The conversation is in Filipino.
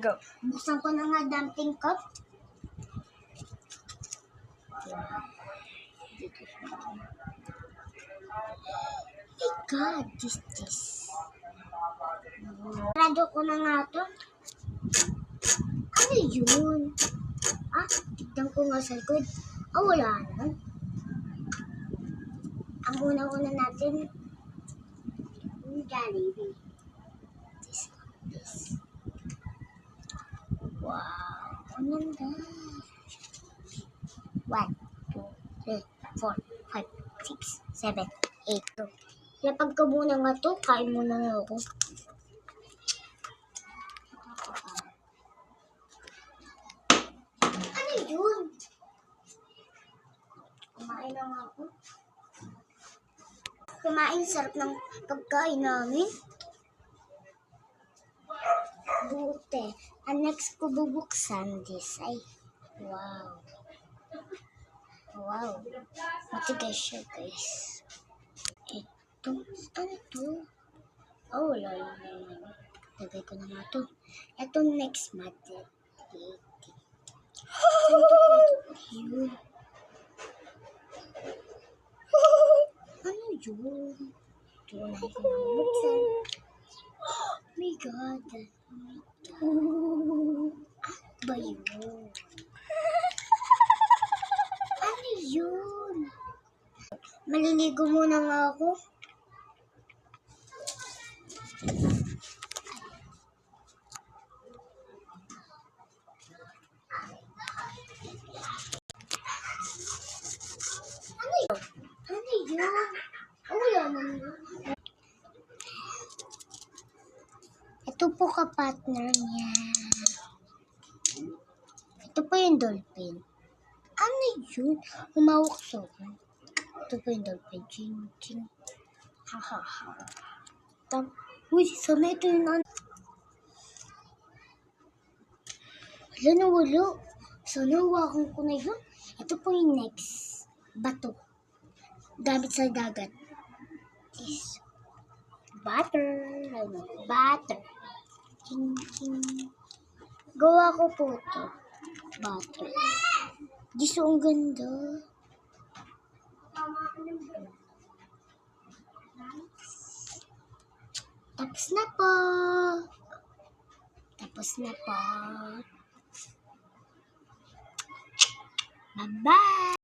go. Buksan ko na nga dumpling cup. My God, this. Sarado ko na nga to. Ano yun? Tignan ko nga sa likod. Wala naman. Ang una-una natin, Jollibee. This. Wow, ang ganda. 1, 2, 3, 4, 5, 6, 7, 8. Lapag ka muna nga to, kain muna nga ako. Ano yun? Kumain na nga ako. Kumain, sarap ng pagkain namin. Buti. Ang next ko bubuksan this ay wow. Wow. Matigas siya, guys. Ito. Ano to? Wala lang. Lagay ko na nga to. Ito next mati. Yun. Ano yun? Ito na ito na bubuksan. Oh my God. Ano ba yun? Ano yun? Maliligo muna nga ako. Ano yun? Wala naman. Ito po ka-partner niya. Ito po yung dolphin. Ano yun? Humawak sa akin. Ito po yung dolphin. Ching, ching. Ha, ha, ha. Uy, sana ito yung ano. Wala na wala. Sana hawakan ko na yun. Ito po yung next. Bato. Gamit sa dagat. Is butter. Ano? Butter. Ching, ching. Gawa ko po ito. Butter. Gusto ang ganda. Tapos na po. Bye-bye.